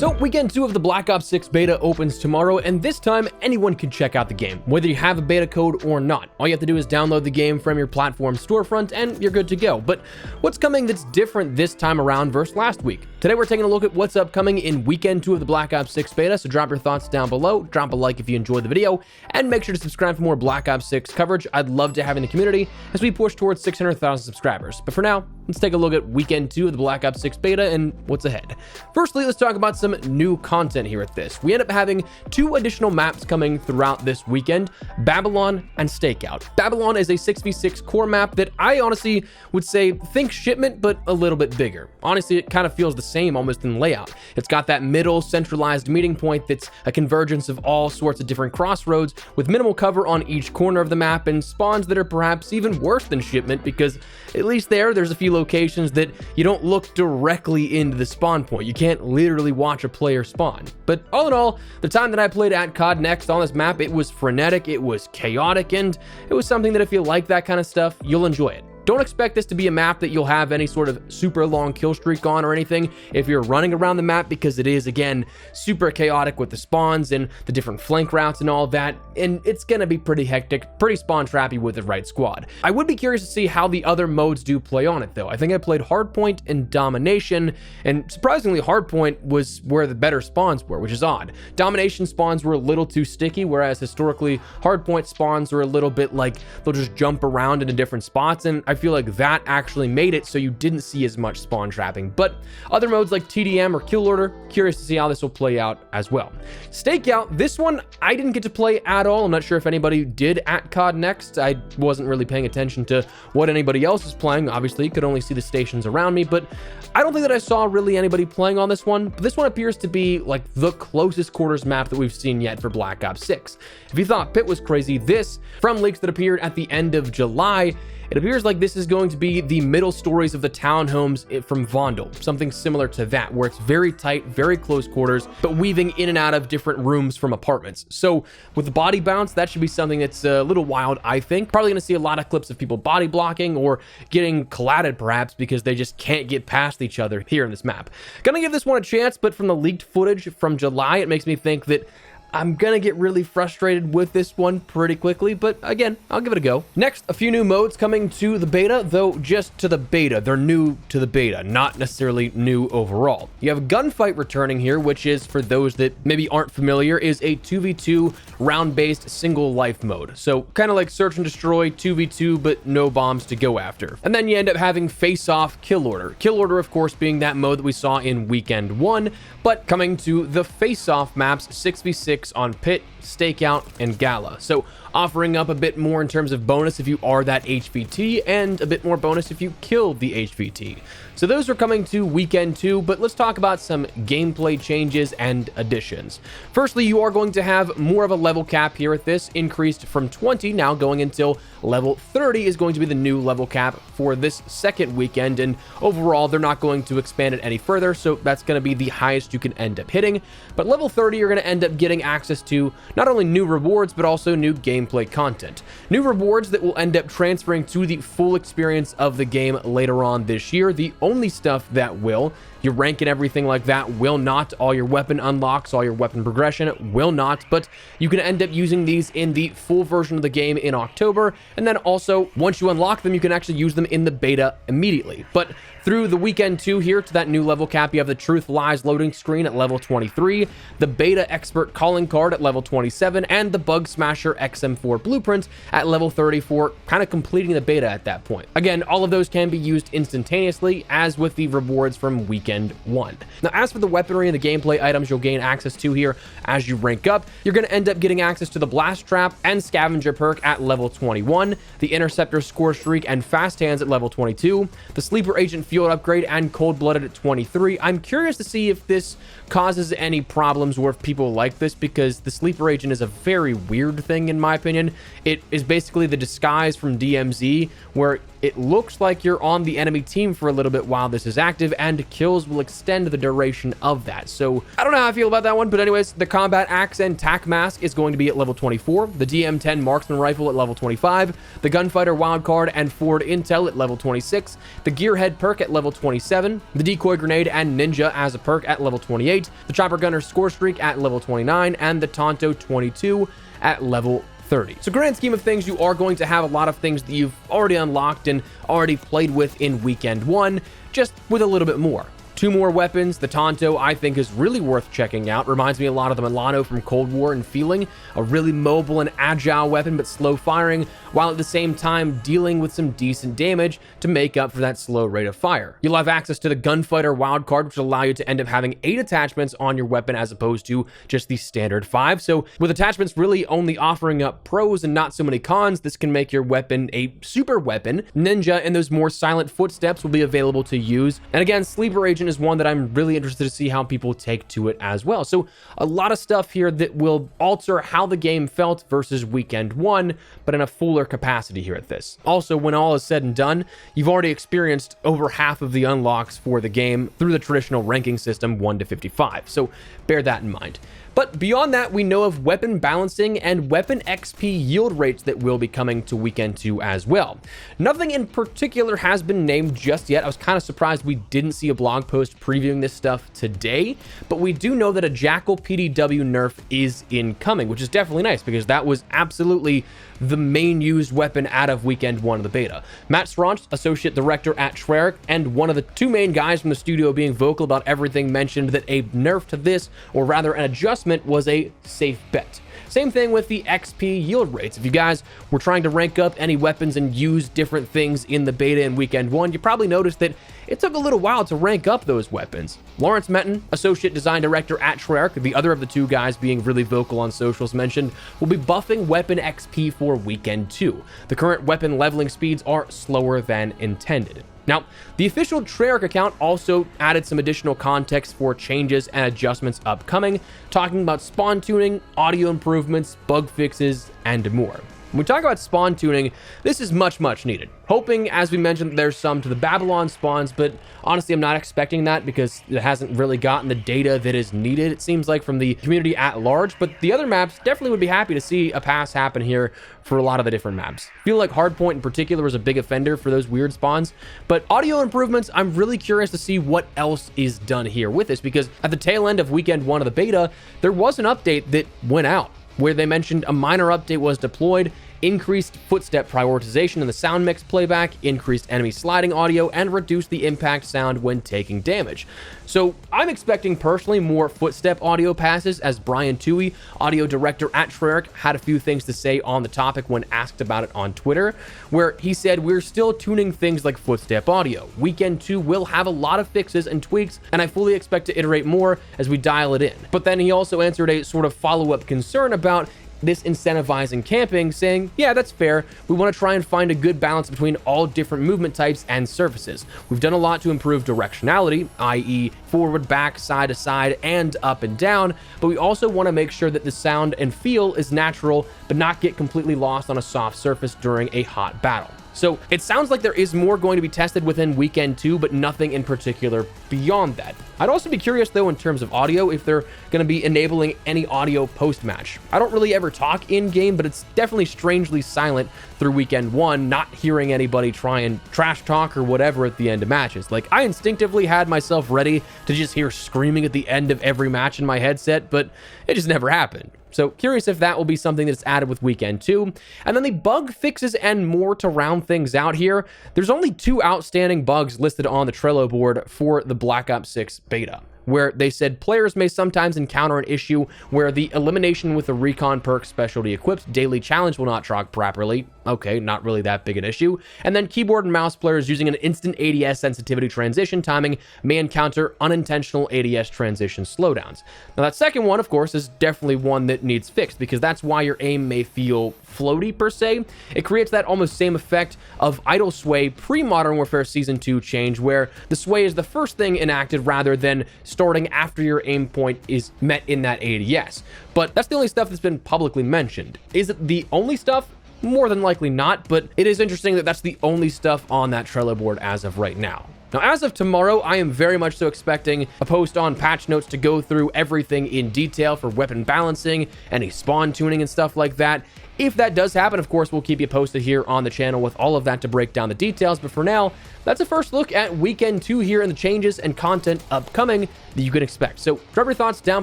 So weekend 2 of the Black Ops 6 beta opens tomorrow, and this time anyone can check out the game, whether you have a beta code or not. All you have to do is download the game from your platform storefront and you're good to go. But what's coming that's different this time around versus last week? Today we're taking a look at what's upcoming in weekend 2 of the Black Ops 6 beta, so drop your thoughts down below, drop a like if you enjoyed the video, and make sure to subscribe for more Black Ops 6 coverage. I'd love to have in the community as we push towards 600,000 subscribers. But for now, let's take a look at weekend 2 of the Black Ops 6 beta and what's ahead. Firstly, let's talk about some new content here at this. We end up having 2 additional maps coming throughout this weekend, Babylon and Stakeout. Babylon is a 6v6 core map that I honestly would say think Shipment, but a little bit bigger. Honestly, it kind of feels the same almost in layout. It's got that middle centralized meeting point that's a convergence of all sorts of different crossroads with minimal cover on each corner of the map and spawns that are perhaps even worse than Shipment, because at least there's a few locations that you don't look directly into the spawn point. You can't literally watch a player spawn. But all in all, the time that I played at COD Next on this map, it was frenetic, it was chaotic, and it was something that if you like that kind of stuff, you'll enjoy it. Don't expect this to be a map that you'll have any sort of super long kill streak on or anything if you're running around the map, because it is, again, super chaotic with the spawns and the different flank routes and all that, and it's gonna be pretty hectic, pretty spawn trappy with the right squad. I would be curious to see how the other modes do play on it, though. I think I played Hardpoint and Domination, and surprisingly, Hardpoint was where the better spawns were, which is odd. Domination spawns were a little too sticky, whereas historically, Hardpoint spawns are a little bit like they'll just jump around into different spots, and I feel like that actually made it so you didn't see as much spawn trapping. But other modes like TDM or Kill Order, curious to see how this will play out as well. Stakeout, this one I didn't get to play at all. I'm not sure if anybody did at COD Next. I wasn't really paying attention to what anybody else is playing. Obviously, could only see the stations around me, but I don't think that I saw really anybody playing on this one. But this one appears to be like the closest quarters map that we've seen yet for Black Ops 6. If you thought Pit was crazy, this, from leaks that appeared at the end of July, it appears like this is going to be the middle stories of the townhomes from Vondel, something similar to that, where it's very tight, very close quarters, but weaving in and out of different rooms from apartments. So with the body bounce, that should be something that's a little wild, I think. Probably gonna see a lot of clips of people body blocking or getting collided perhaps because they just can't get past each other here in this map. Gonna give this one a chance, but from the leaked footage from July, it makes me think that I'm gonna get really frustrated with this one pretty quickly, but again, I'll give it a go. Next, a few new modes coming to the beta, though just to the beta. They're new to the beta, not necessarily new overall. You have Gunfight returning here, which is, for those that maybe aren't familiar, is a 2v2 round-based single life mode. So kind of like Search and Destroy 2v2, but no bombs to go after. And then you end up having Face-Off Kill Order. Kill Order, of course, being that mode that we saw in Weekend 1, but coming to the Face-Off maps, 6v6 on Pit, Stakeout, and Gala. So offering up a bit more in terms of bonus if you are that HVT, and a bit more bonus if you kill the HVT. So those are coming to weekend 2, but let's talk about some gameplay changes and additions. Firstly, you are going to have more of a level cap here at this, increased from 20, now going until level 30 is going to be the new level cap for this second weekend, and overall they're not going to expand it any further, so that's going to be the highest you can end up hitting. But level 30, you're going to end up getting access to not only new rewards, but also new gameplay content. New rewards that will end up transferring to the full experience of the game later on this year. The only stuff that will, your rank and everything like that will not. All your weapon unlocks, all your weapon progression will not, but you can end up using these in the full version of the game in October, and then also once you unlock them, you can actually use them in the beta immediately. But through the weekend 2 here to that new level cap, you have the Truth Lies loading screen at level 23, the Beta Expert calling card at level 27, and the Bug Smasher XM4 blueprint at level 34, kind of completing the beta at that point. Again, all of those can be used instantaneously, as with the rewards from weekend 1. Now, as for the weaponry and the gameplay items you'll gain access to here as you rank up, you're going to end up getting access to the Blast Trap and Scavenger perk at level 21, the Interceptor Score Streak and Fast Hands at level 22, the Sleeper Agent Field upgrade and Cold-Blooded at 23. I'm curious to see if this causes any problems or if people like this, because the Sleeper Agent is a very weird thing in my opinion. It is basically the disguise from DMZ, where it looks like you're on the enemy team for a little bit while this is active, and kills will extend the duration of that. So I don't know how I feel about that one, but anyways, the combat axe and tac mask is going to be at level 24, the DM10 marksman rifle at level 25, the gunfighter wildcard and forward intel at level 26, the gearhead perk at level 27, the decoy grenade and ninja as a perk at level 28, the chopper gunner score streak at level 29, and the Tonto 22 at level 30. So grand scheme of things, you are going to have a lot of things that you've already unlocked and already played with in weekend 1, just with a little bit more. 2 more weapons. The Tonto, I think, is really worth checking out. Reminds me a lot of the Milano from Cold War and feeling. A really mobile and agile weapon, but slow firing, while at the same time dealing with some decent damage to make up for that slow rate of fire. You'll have access to the Gunfighter wildcard, which will allow you to end up having 8 attachments on your weapon as opposed to just the standard 5. So with attachments really only offering up pros and not so many cons, this can make your weapon a super weapon. Ninja and those more silent footsteps will be available to use. And again, Sleeper Agent is one that I'm really interested to see how people take to it as well. So a lot of stuff here that will alter how the game felt versus weekend 1, but in a fuller capacity here at this. Also, when all is said and done, you've already experienced over half of the unlocks for the game through the traditional ranking system 1 to 55. So bear that in mind. But beyond that, we know of weapon balancing and weapon XP yield rates that will be coming to weekend 2 as well. Nothing in particular has been named just yet. I was kind of surprised we didn't see a blog post previewing this stuff today, but we do know that a Jackal PDW nerf is incoming, which is definitely nice because that was absolutely the main used weapon out of weekend 1 of the beta. Matt Sronch, associate director at Treyarch, and one of the 2 main guys from the studio being vocal about everything, mentioned that a nerf to this, or rather an adjustment, was a safe bet. Same thing with the XP yield rates. If you guys were trying to rank up any weapons and use different things in the beta in weekend 1, you probably noticed that it took a little while to rank up those weapons. Lawrence Metten, associate design director at Treyarch, the other of the 2 guys being really vocal on socials, mentioned will be buffing weapon XP for weekend 2. The current weapon leveling speeds are slower than intended. Now, the official Treyarch account also added some additional context for changes and adjustments upcoming, talking about spawn tuning, audio improvements, bug fixes, and more. When we talk about spawn tuning, this is much needed. Hoping, as we mentioned, there's some to the Babylon spawns, but honestly, I'm not expecting that because it hasn't really gotten the data that is needed, it seems like, from the community at large. But the other maps definitely would be happy to see a pass happen here for a lot of the different maps. I feel like Hardpoint in particular was a big offender for those weird spawns. But audio improvements, I'm really curious to see what else is done here with this, because at the tail end of weekend 1 of the beta, there was an update that went out where they mentioned a minor update was deployed, increased footstep prioritization in the sound mix playback, increased enemy sliding audio, and reduced the impact sound when taking damage. So I'm expecting personally more footstep audio passes, as Brian Toohey, audio director at Treyarch, had a few things to say on the topic when asked about it on Twitter, where he said, "We're still tuning things like footstep audio. Weekend 2 will have a lot of fixes and tweaks, and I fully expect to iterate more as we dial it in." But then he also answered a sort of follow-up concern about this incentivizing camping, saying, "Yeah, that's fair. We want to try and find a good balance between all different movement types and surfaces. We've done a lot to improve directionality, i.e. forward, back, side to side, and up and down, but we also want to make sure that the sound and feel is natural, but not get completely lost on a soft surface during a hot battle." So it sounds like there is more going to be tested within weekend 2, but nothing in particular beyond that. I'd also be curious though, in terms of audio, if they're going to be enabling any audio post-match. I don't really ever talk in-game, but it's definitely strangely silent through weekend 1, not hearing anybody try and trash talk or whatever at the end of matches. Like, I instinctively had myself ready to just hear screaming at the end of every match in my headset, but it just never happened. So curious if that will be something that's added with weekend 2. And then the bug fixes and more to round things out here. There's only 2 outstanding bugs listed on the Trello board for the Black Ops 6 beta, where they said players may sometimes encounter an issue where the elimination with the recon perk specialty equipped daily challenge will not track properly. Okay, not really that big an issue. And then keyboard and mouse players using an instant ADS sensitivity transition timing may encounter unintentional ADS transition slowdowns. Now that second one, of course, is definitely one that needs fixed, because that's why your aim may feel floaty per se. It creates that almost same effect of idle sway pre-Modern Warfare Season 2 change, where the sway is the first thing enacted rather than starting after your aim point is met in that ADS. But that's the only stuff that's been publicly mentioned. Is it the only stuff? More than likely not, but it is interesting that that's the only stuff on that Trello board as of right now. Now, as of tomorrow, I am very much so expecting a post on patch notes to go through everything in detail for weapon balancing, any spawn tuning and stuff like that. If that does happen, of course, we'll keep you posted here on the channel with all of that to break down the details. But for now, that's a first look at Weekend 2 here and the changes and content upcoming that you can expect. So drop your thoughts down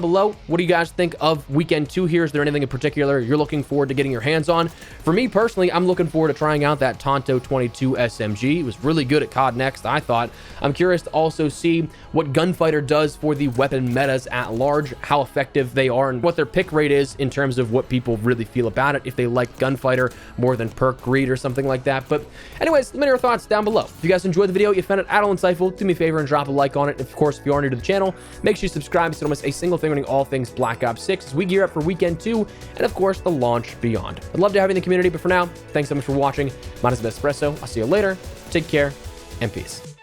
below. What do you guys think of Weekend 2 here? Is there anything in particular you're looking forward to getting your hands on? For me personally, I'm looking forward to trying out that Tonto 22 SMG. It was really good at COD Next, I thought. I'm curious to also see what Gunfighter does for the weapon metas at large, how effective they are, and what their pick rate is in terms of what people really feel about it, if they like Gunfighter more than Perk Greed or something like that. But anyways, let me know your thoughts down below. If you guys enjoyed the video, you found it at all insightful, do me a favor and drop a like on it. Of course, if you are new to the channel, make sure you subscribe so you don't miss a single thing running all things Black Ops 6 as we gear up for Weekend 2 and of course the launch beyond. I'd love to have you in the community, but for now, thanks so much for watching. My name is Espresso. I'll see you later. Take care and peace.